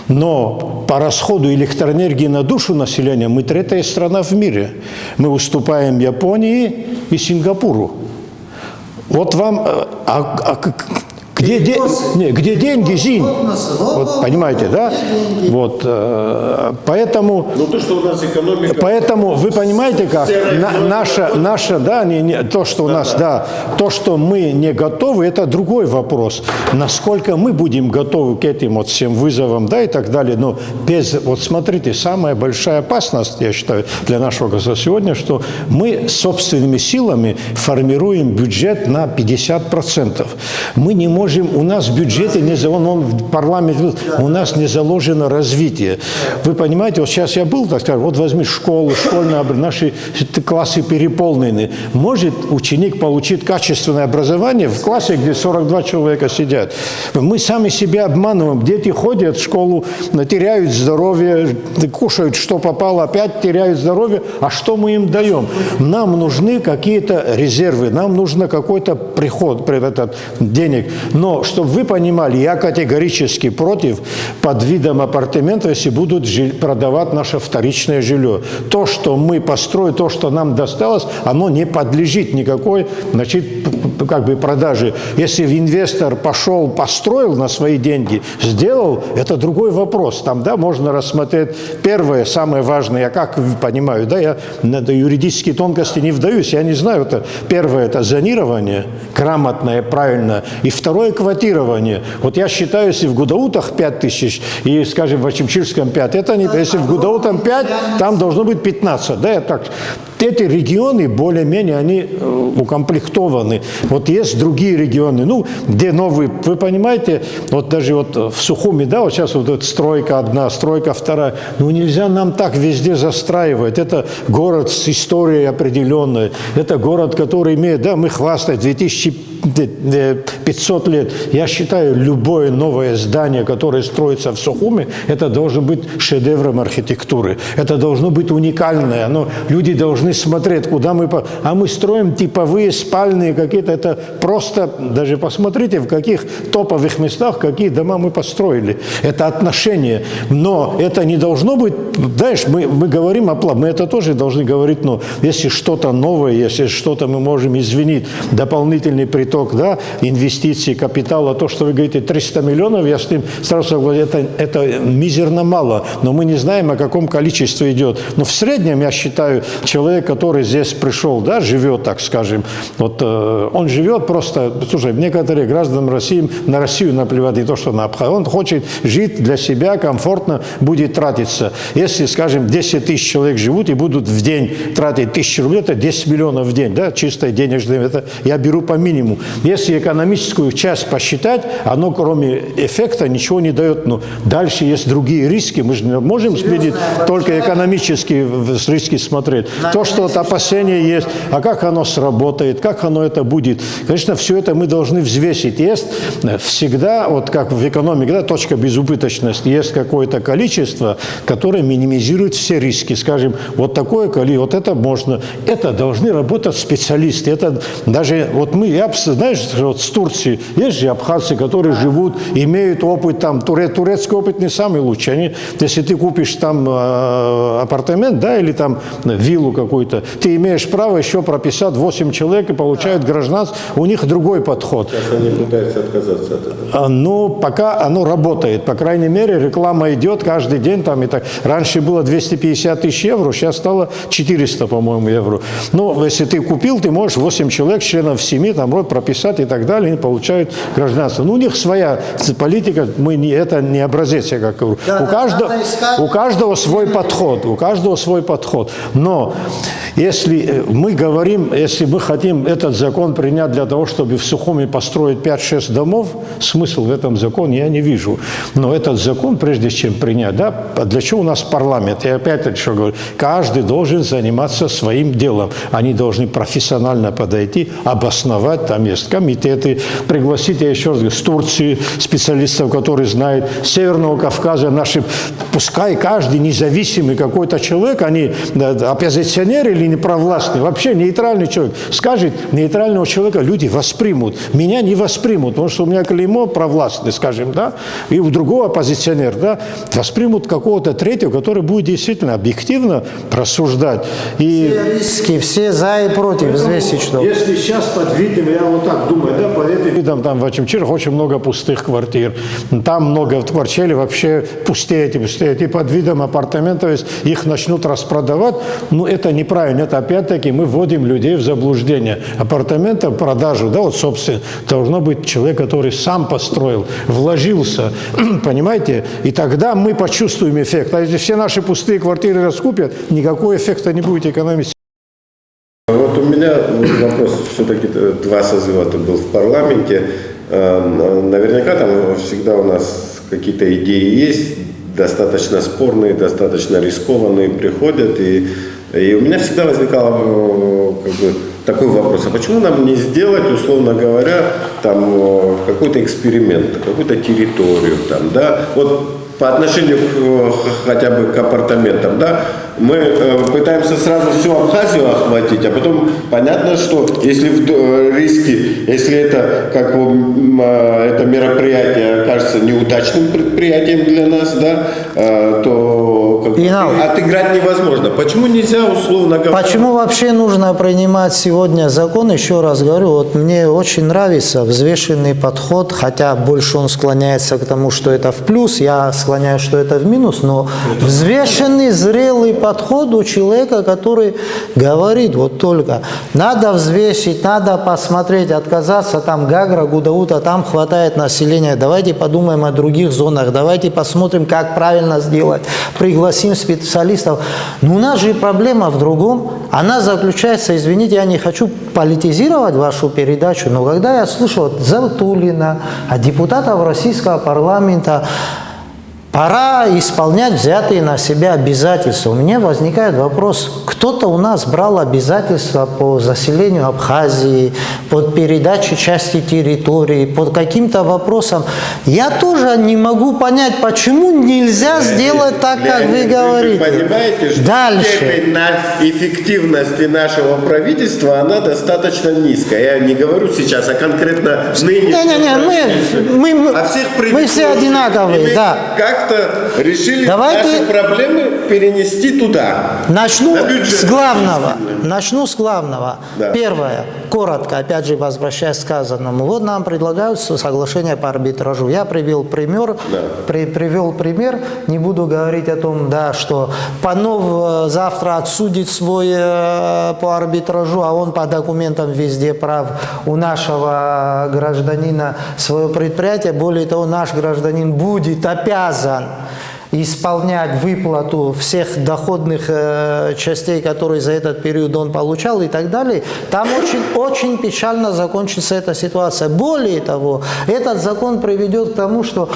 Но по расходу электроэнергии на душу населения мы 3-я страна в мире. Мы уступаем Японии и Сингапуру. Вот вам... Где деньги, Зинь? Вот, понимаете, да? Вот, поэтому... Ну, то, что у нас экономика... Поэтому, вы понимаете, как наша да, то, что у нас, да, то, что мы не готовы, это другой вопрос. Насколько мы будем готовы к этим вот всем вызовам, да, и так далее. Но без... Вот смотрите, самая большая опасность, я считаю, для нашего государства сегодня, что мы собственными силами формируем бюджет на 50%. Мы не можем, у нас в бюджете, он в парламенте, у нас не заложено развитие. Вы понимаете, вот сейчас я был, так скажем, вот возьми школу, школьные, наши классы переполнены. Может ученик получить качественное образование в классе, где 42 человека сидят? Мы сами себя обманываем. Дети ходят в школу, теряют здоровье, кушают, что попало, опять теряют здоровье. А что мы им даем? Нам нужны какие-то резервы, нам нужно какой-то приход, денег. Но, чтобы вы понимали, я категорически против под видом апартаментов, если будут продавать наше вторичное жилье. То, что мы построим, то, что нам досталось, оно не подлежит никакой, значит, как бы продаже. Если инвестор пошел, построил на свои деньги, сделал, это другой вопрос. Там, да, можно рассмотреть первое, самое важное, я как понимаю, да, я на юридические тонкости не вдаюсь, я не знаю, это первое, это зонирование, грамотное, правильное, и второе, квотирование. Вот я считаю, если в Гудаутах 5000 и, скажем, в Ачимчирском 5, это не, если в Гудау там 5, там должно быть 15, да, я так. эти регионы более-менее они укомплектованы. Вот есть другие регионы, ну, где новые, вы понимаете, вот даже вот в Сухуми, да, вот сейчас вот эта стройка одна, стройка вторая, ну, нельзя нам так везде застраивать. Это город с историей определенной, это город, который имеет, да, мы хвастаемся, 2500 лет. Я считаю, любое новое здание, которое строится в Сухуми, это должно быть шедевром архитектуры. Это должно быть уникальное. Люди должны смотреть, куда мы... А мы строим типовые спальные какие-то. Это просто... Даже посмотрите, в каких топовых местах, какие дома мы построили. Это отношение. Но это не должно быть... Знаешь, мы говорим о плане. Мы это тоже должны говорить, но если что-то новое, если что-то мы можем извинить, дополнительный приток, да, инвестиций, капитала, то, что вы говорите, 300 миллионов, я с ним сразу согласен, это мизерно мало, но мы не знаем, о каком количестве идет. Но в среднем, я считаю, человек, который здесь пришел, да, живет, так скажем, вот он живет просто, слушай, некоторые гражданам России, на Россию наплевать, не то, что на Абхазию, он хочет жить для себя, комфортно будет тратиться. Если, скажем, 10 тысяч человек живут и будут в день тратить 1000 рублей, это 10 миллионов в день, да, чистой денежной, это я беру по минимуму. Если экономическую часть посчитать, оно кроме эффекта ничего не дает. Но дальше есть другие риски. Мы же не можем следить только экономические риски смотреть. То, что вот опасения есть, а как оно сработает, как оно это будет. Конечно, все это мы должны взвесить. Есть всегда, вот как в экономике, да, точка безубыточности, есть какое-то количество, которое минимизирует все риски. Скажем, вот такое количество, вот это можно. Это должны работать специалисты. Это даже, вот мы, знаешь, вот с Турции, есть же абхазцы, которые живут, имеют опыт там, турецкий опыт не самый лучший. Если ты купишь там апартамент, да, или там виллу какую-то, ты имеешь право еще прописать 8 человек и получают гражданство, у них другой подход. Сейчас они пытаются отказаться от этого. Но пока оно работает, по крайней мере, реклама идет каждый день, там, и так. Раньше было 250 тысяч евро, сейчас стало 400, по-моему, евро. Но если ты купил, ты можешь 8 человек, членов семьи, там, прописать и так далее, они получают гражданство. Ну, у них своя политика, это не образец, я как говорю. Да, у каждого свой подход, у каждого свой подход. Но если мы говорим, если мы хотим этот закон принять для того, чтобы в Сухуми построить 5-6 домов, смысл в этом законе я не вижу. Но этот закон, прежде чем принять, да, для чего у нас парламент? Я опять еще говорю, каждый должен заниматься своим делом. Они должны профессионально подойти, обосновать, там есть комитеты, пригласить, я еще раз говорю, с Турции специалистов, которые знают, с Северного Кавказа, наши, пускай каждый независимый какой-то человек, они оппозиционеры или непровластные, вообще нейтральный человек, скажет, нейтрального человека люди воспримут, меня не воспримут, потому что у меня клеймо провластный, скажем, да, и у другого оппозиционера, да, воспримут какого-то третьего, который будет действительно объективно рассуждать. И все риски, все за и против, взвесить что. Если сейчас под видом, я вот так думаю, да, под этим видом там в Ачимчирах очень много пустых квартир. Там много в квартире вообще пустеют, и под видом апартаментов, если их начнут распродавать, ну это неправильно, это опять-таки мы вводим людей в заблуждение. Апартаменты в продажу, да, вот собственно, должно быть человек, который сам построил, вложился, понимаете, и тогда мы почувствуем эффект. А если все наши пустые квартиры раскупят, никакого эффекта не будет экономить. Вот у меня вопрос, все-таки 2 созыва ты был в парламенте, наверняка там всегда у нас какие-то идеи есть, достаточно спорные, достаточно рискованные, приходят, и у меня всегда возникал как бы такой вопрос, а почему нам не сделать, условно говоря, там какой-то эксперимент, какую-то территорию, там, да, вот по отношению хотя бы к апартаментам, да, мы пытаемся сразу всю Абхазию охватить, а потом понятно, что если риски, если это как это мероприятие окажется неудачным предприятием для нас, да, то отыграть невозможно. Почему нельзя, условно говоря? Почему вообще нужно принимать сегодня закон? Еще раз говорю, вот мне очень нравится взвешенный подход, хотя больше он склоняется к тому, что это в плюс, я склоняюсь, что это в минус, но взвешенный, зрелый подход у человека, который говорит вот только, надо взвесить, надо посмотреть, отказаться, там Гагра, Гудаута, там хватает населения, давайте подумаем о других зонах, давайте посмотрим, как правильно сделать, пригласить пригласим специалистов. Но у нас же проблема в другом. Она заключается, извините, я не хочу политизировать вашу передачу, но когда я слушал от Затулина, от депутатов российского парламента, пора исполнять взятые на себя обязательства. У меня возникает вопрос, кто-то у нас брал обязательства по заселению Абхазии, под передачей части территории, под каким-то вопросом. Я тоже не могу понять, почему нельзя сделать так, как вы говорите. Вы понимаете, что степень эффективности нашего правительства, она достаточно низкая. Я не говорю сейчас, а конкретно мы все одинаковые, да. Как-то решили Давайте наши проблемы перенести туда. Начну с главного. Да. Первое, коротко, опять же, возвращаясь к сказанному. Вот нам предлагают соглашение по арбитражу. Я привел пример, не буду говорить о том, да, что Панов завтра отсудит свой по арбитражу, а он по документам везде прав. У нашего гражданина свое предприятие, более того, наш гражданин будет обязан исполнять выплату всех доходных частей, которые за этот период он получал и так далее. Там очень печально закончится эта ситуация. Более того, этот закон приведет к тому, что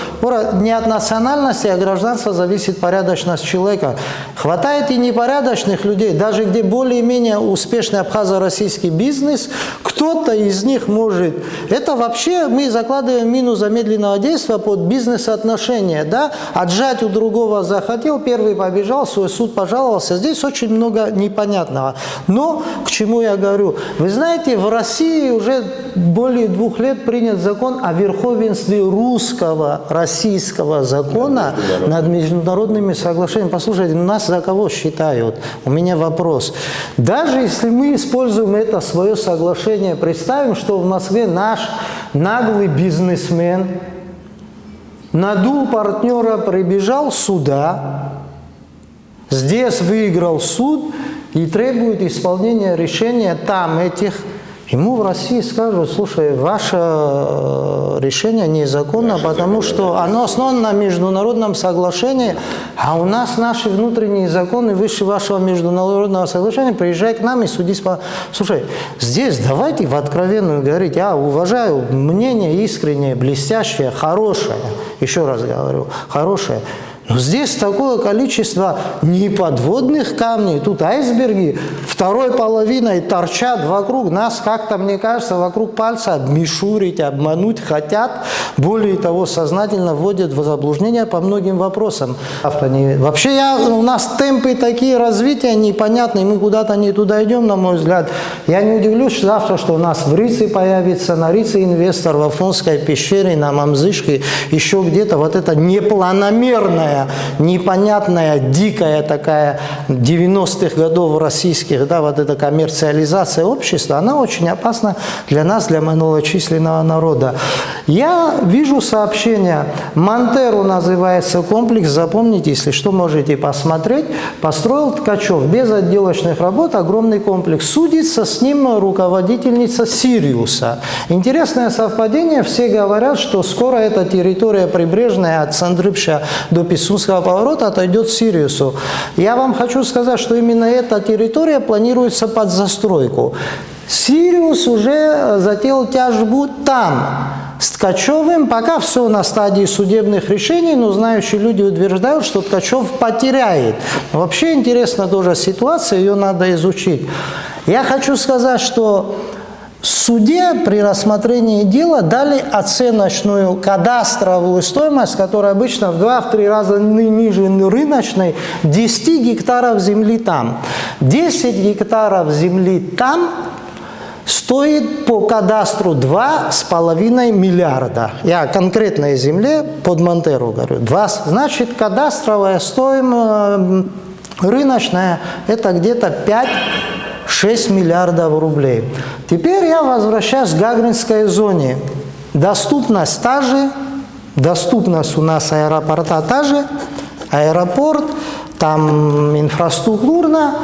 не от национальности, а гражданства зависит порядочность человека. Хватает и непорядочных людей, даже где более-менее успешный абхазо-российский бизнес, кто-то из них может... Это вообще мы закладываем мину замедленного действия под бизнес-отношения, да? Отжать у другого захотел, первый побежал, свой суд пожаловался. Здесь очень много непонятного. Но к чему я говорю? Вы знаете, в России уже более 2 лет принят закон о верховенстве русского, российского закона над международными соглашениями. Послушайте, нас за кого считают? У меня вопрос. Даже если мы используем это свое соглашение, представим, что в Москве наш наглый бизнесмен надул партнера, прибежал сюда, здесь выиграл суд и требует исполнения решения там этих. Ему в России скажут: слушай, ваше решение незаконно, потому что оно основано на международном соглашении, а у нас наши внутренние законы выше вашего международного соглашения, приезжай к нам и судись по... Слушай, здесь давайте в откровенную говорить, я уважаю мнение искреннее, блестящее, хорошее, еще раз говорю, хорошее. Но здесь такое количество неподводных камней, тут айсберги второй половиной торчат вокруг нас, как-то, мне кажется, вокруг пальца обмешурить, обмануть хотят. Более того, сознательно вводят в заблуждение по многим вопросам. Вообще у нас темпы такие развития непонятные, мы куда-то не туда идем, на мой взгляд. Я не удивлюсь завтра, что у нас в Рице появится, на Рице инвестор, в Афонской пещере, на Мамзышке, еще где-то вот это непланомерное, непонятная, дикая такая 90-х годов российских, да, вот эта коммерциализация общества, она очень опасна для нас, для малочисленного народа. Я вижу сообщение, Монтеро называется комплекс, запомните, если что, можете посмотреть, построил Ткачев без отделочных работ огромный комплекс, судится с ним руководительница Сириуса. Интересное совпадение, все говорят, что скоро эта территория прибрежная от Сандрыпша до Писунского поворота отойдет Сириусу. Я вам хочу сказать, что именно эта территория планируется под застройку. Сириус уже затеял тяжбу там. С Ткачевым пока все на стадии судебных решений, но знающие люди утверждают, что Ткачев потеряет. Вообще интересна тоже ситуация, ее надо изучить. Я хочу сказать, что в суде при рассмотрении дела дали оценочную кадастровую стоимость, которая обычно в 2-3 раза ниже рыночной, 10 гектаров земли там. 10 гектаров земли там стоит по кадастру 2,5 миллиарда. Я о конкретной земле под Монтеро говорю. Значит, кадастровая стоимость рыночная это где-то 5-6 миллиардов рублей. Теперь я возвращаюсь к Гагаринской зоне. Доступность та же, доступность у нас аэропорта та же, аэропорт, там инфраструктурно.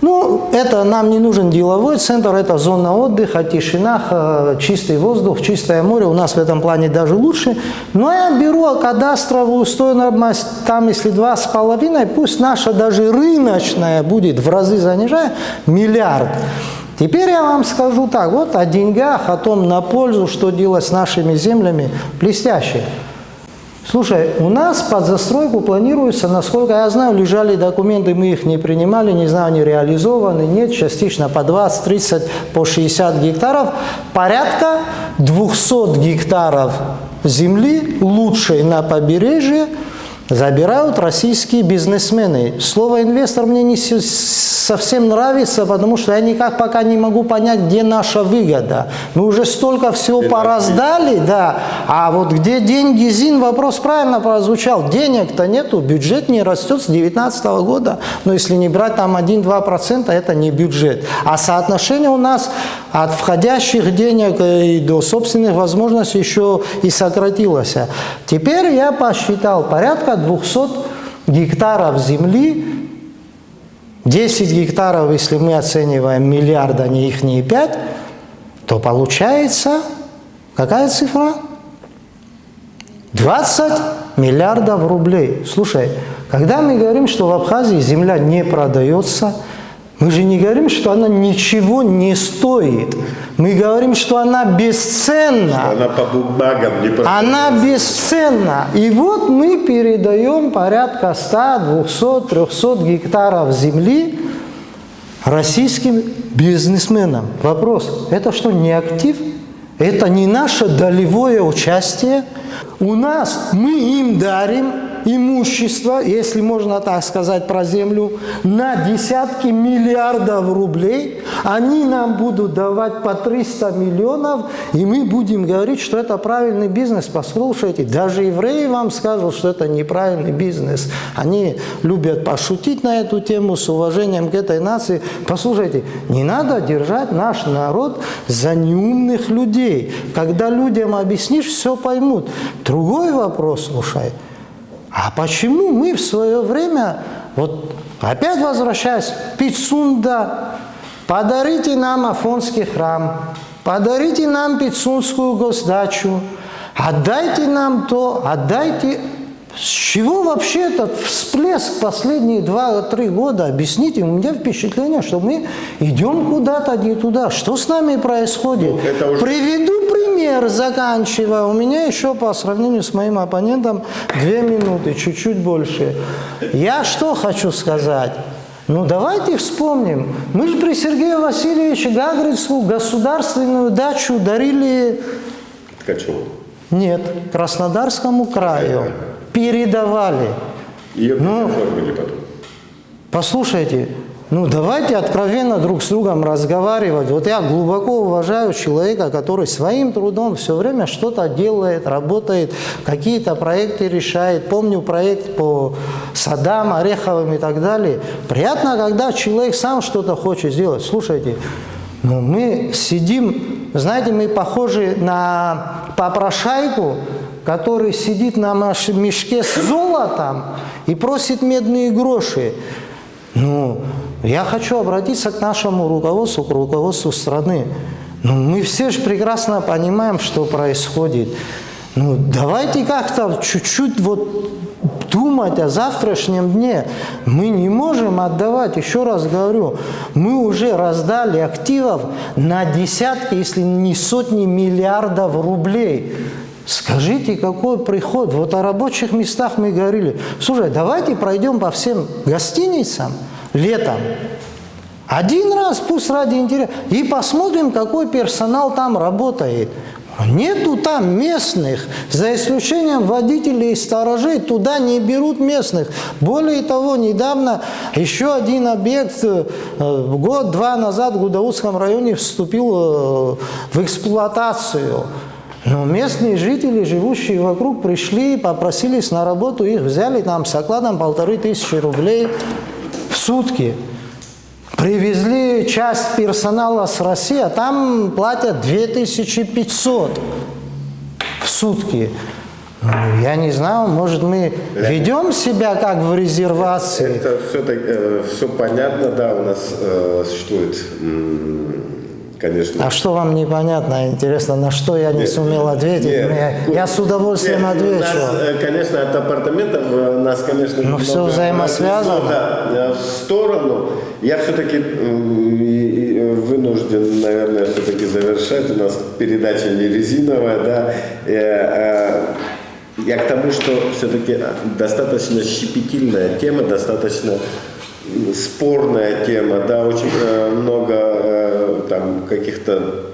Ну, это нам не нужен деловой центр, это зона отдыха, тишина, чистый воздух, чистое море. У нас в этом плане даже лучше. Но я беру кадастровую стоимость, там если 2,5, пусть наша даже рыночная будет в разы занижая, миллиард. Теперь я вам скажу так, вот о деньгах, о том на пользу, что делать с нашими землями, блестяще. Слушай, у нас под застройку планируется, насколько я знаю, лежали документы, мы их не принимали, не знаю, они реализованы, нет, частично по 20, 30, по 60 гектаров, порядка 200 гектаров земли, лучшей на побережье, забирают российские бизнесмены. Слово «инвестор» мне не совсем нравится, потому что я никак пока не могу понять, где наша выгода. Мы уже столько всего пораздали, да, а вот где деньги, Зин, вопрос правильно прозвучал. Денег-то нету, бюджет не растет с 2019 года, но если не брать там 1-2%, это не бюджет. А соотношение у нас от входящих денег и до собственных возможностей еще и сократилось. Теперь я посчитал порядка 200 гектаров земли, 10 гектаров, если мы оцениваем миллиард, а не их не 5, то получается, какая цифра? 20 миллиардов рублей. Слушай, когда мы говорим, что в Абхазии земля не продается, мы же не говорим, что она ничего не стоит. Мы говорим, что она бесценна. Она по бумагам не продается. Она бесценна. И вот мы передаем порядка 100, 200, 300 гектаров земли российским бизнесменам. Вопрос, это что, не актив? Это не наше долевое участие? У нас мы им дарим имущество, если можно так сказать про землю, на десятки миллиардов рублей. Они нам будут давать по 300 миллионов, и мы будем говорить, что это правильный бизнес. Послушайте, даже евреи вам скажут, что это неправильный бизнес. Они любят пошутить на эту тему с уважением к этой нации. Послушайте, не надо держать наш народ за неумных людей. Когда людям объяснишь, все поймут. Другой вопрос, слушай. А почему мы в свое время, вот опять возвращаясь, Пицунда, подарите нам Афонский храм, подарите нам Пицунскую госдачу, отдайте нам то, отдайте... С чего вообще этот всплеск последние 2-3 года? Объясните, у меня впечатление, что мы идем куда-то не туда. Что с нами происходит? Ну, уже... Приведу пример, заканчивая. У меня еще по сравнению с моим оппонентом 2 минуты, чуть-чуть больше. Я что хочу сказать? Ну, давайте вспомним. Мы же при Сергее Васильевиче Гагрицу государственную дачу дарили... Ткачеву. Нет, Краснодарскому краю. Передавали. Ее оформили потом. Послушайте, ну давайте откровенно друг с другом разговаривать. Вот я глубоко уважаю человека, который своим трудом все время что-то делает, работает, какие-то проекты решает. Помню проект по садам, Ореховым и так далее. Приятно, когда человек сам что-то хочет сделать. Слушайте, ну мы сидим, знаете, мы похожи на попрошайку, который сидит на мешке с золотом и просит медные гроши. Ну, я хочу обратиться к нашему руководству, к руководству страны. Ну, мы все же прекрасно понимаем, что происходит. Ну, давайте как-то чуть-чуть вот думать о завтрашнем дне. Мы не можем отдавать, еще раз говорю, мы уже раздали активов на десятки, если не сотни миллиардов рублей. Скажите, какой приход? Вот о рабочих местах мы говорили. Слушай, давайте пройдем по всем гостиницам летом. Один раз, пусть ради интереса. И посмотрим, какой персонал там работает. Нету там местных. За исключением водителей и сторожей, туда не берут местных. Более того, недавно еще один объект, год-два назад в Гудаутском районе вступил в эксплуатацию. Но местные жители, живущие вокруг, пришли, попросились на работу, их взяли там с окладом 1500 рублей в сутки. Привезли часть персонала с России, а там платят 2500 в сутки. Я не знаю, может, мы ведем себя как в резервации? Это все понятно, да, у нас существует, конечно... А что вам непонятно? Интересно, на что я не сумел ответить? Я с удовольствием отвечу. У нас, конечно, от апартаментов нас, конечно... Но все взаимосвязано. Да, в сторону. Я все-таки вынужден, наверное, все-таки завершать. У нас передача не резиновая, да. Я к тому, что все-таки достаточно щепетильная тема, достаточно спорная тема, да, очень много там каких-то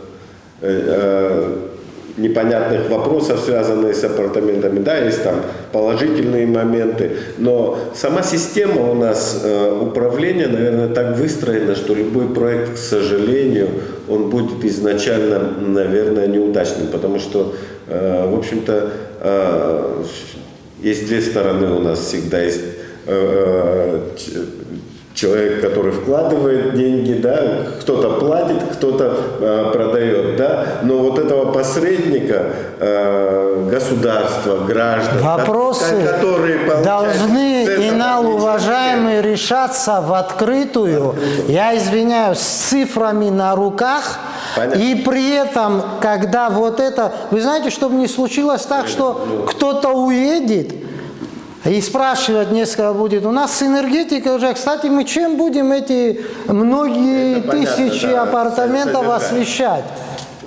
непонятных вопросов, связанных с апартаментами, да, есть там положительные моменты, но сама система у нас управления, наверное, так выстроена, что любой проект, к сожалению, он будет изначально, наверное, неудачным, потому что, в общем-то, есть две стороны у нас всегда. Есть человек, который вкладывает деньги, да, кто-то платит, кто-то продает, да, но вот этого посредника, государства, граждан, которые должны, Инал, уважаемые, решаться в открытую, я извиняюсь, с цифрами на руках. Понятно. И при этом, когда вот это, вы знаете, чтобы не случилось так, что кто-то уедет, и спрашивать несколько будет. У нас с энергетикой уже, кстати, мы чем будем эти многие тысячи апартаментов освещать?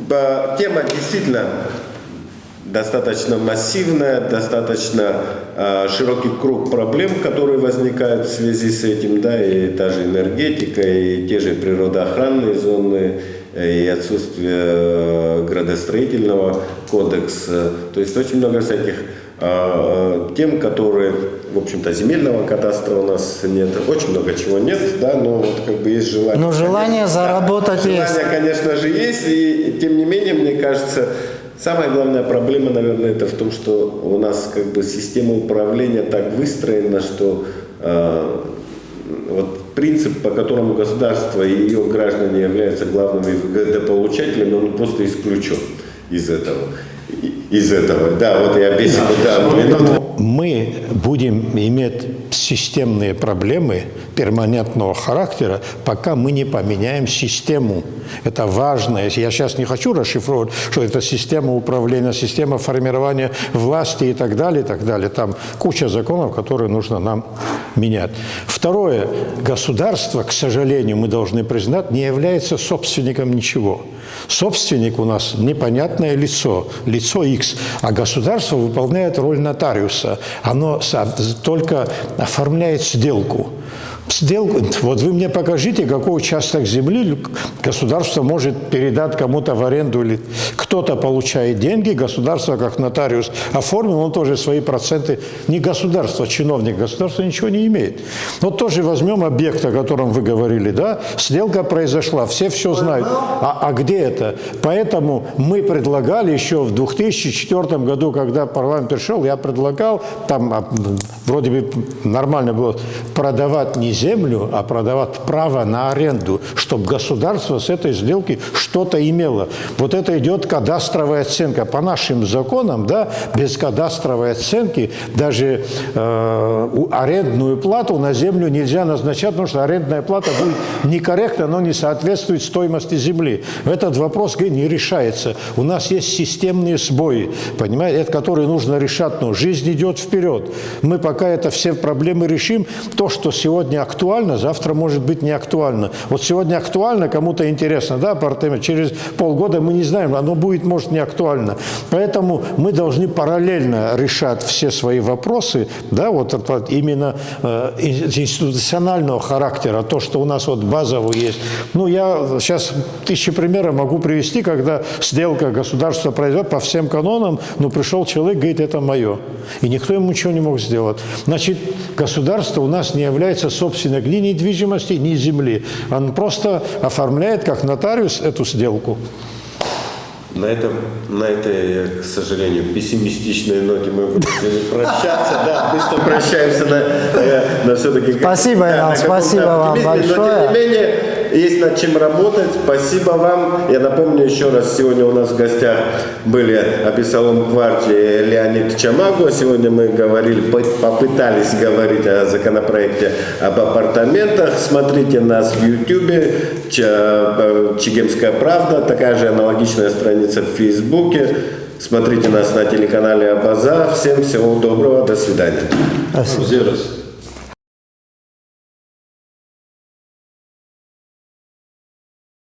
Тема действительно достаточно массивная, достаточно широкий круг проблем, которые возникают в связи с этим, да, и та же энергетика, и те же природоохранные зоны, и отсутствие градостроительного кодекса. То есть очень много всяких тем, которые, в общем-то, земельного кадастра у нас нет, очень много чего нет, да, но вот как бы есть желание. Но желание заработать есть. Желание, конечно же, есть, и тем не менее, мне кажется, самая главная проблема, наверное, это в том, что у нас как бы система управления так выстроена, что вот принцип, по которому государство и ее граждане являются главными выгодополучателями, он просто исключен из этого. Да, вот я объясню. Мы будем иметь системные проблемы перманентного характера, пока мы не поменяем систему. Это важно. Я сейчас не хочу расшифровывать, что это система управления, система формирования власти и так далее, и так далее. Там куча законов, которые нужно нам менять. Второе. Государство, к сожалению, мы должны признать, не является собственником ничего. Собственник у нас непонятное лицо, лицо X, а государство выполняет роль нотариуса. Оно только оформляет сделку. Вот вы мне покажите, какой участок земли государство может передать кому-то в аренду, или кто-то получает деньги, государство как нотариус оформил, он тоже свои проценты, не государство, чиновник, государство ничего не имеет. Вот тоже возьмем объект, о котором вы говорили, да, сделка произошла, все знают, а где это? Поэтому мы предлагали еще в 2004 году, когда парламент пришел, я предлагал, там вроде бы нормально было, продавать не землю, а продавать право на аренду, чтобы государство с этой сделки что-то имело. Вот это идет кадастровая оценка. По нашим законам, да, без кадастровой оценки даже арендную плату на землю нельзя назначать, потому что арендная плата будет некорректна, но не соответствует стоимости земли. Этот вопрос не решается. У нас есть системные сбои, понимаете, которые нужно решать, но жизнь идет вперед. Мы пока это все проблемы решим, то, что сегодня актуально, завтра может быть не актуально. Вот сегодня актуально, кому-то интересно, да, апартамент, через полгода мы не знаем, оно будет, может, не актуально. Поэтому мы должны параллельно решать все свои вопросы, да, вот именно институционального характера, то, что у нас вот базово есть. Ну, я сейчас 1000 примеров могу привести, когда сделка государства произойдет по всем канонам, но пришел человек, говорит, это мое. И никто ему ничего не мог сделать. Значит, государство у нас не является собственником ни недвижимости, ни земли. Он просто оформляет, как нотариус, эту сделку. На этой, к сожалению, пессимистичной ноте мы будем прощаться. Да, быстро прощаемся на все-таки... Спасибо, Инал, спасибо вам большое. Но, тем не менее, есть над чем работать. Спасибо вам. Я напомню еще раз, сегодня у нас в гостях были Абисалом Кварчи и Леонид Чамаго. Сегодня мы попытались говорить о законопроекте об апартаментах. Смотрите нас в YouTube, Чегемская правда, такая же аналогичная страница в Фейсбуке. Смотрите нас на телеканале Абаза. Всем всего доброго, до свидания. Спасибо. Еще раз.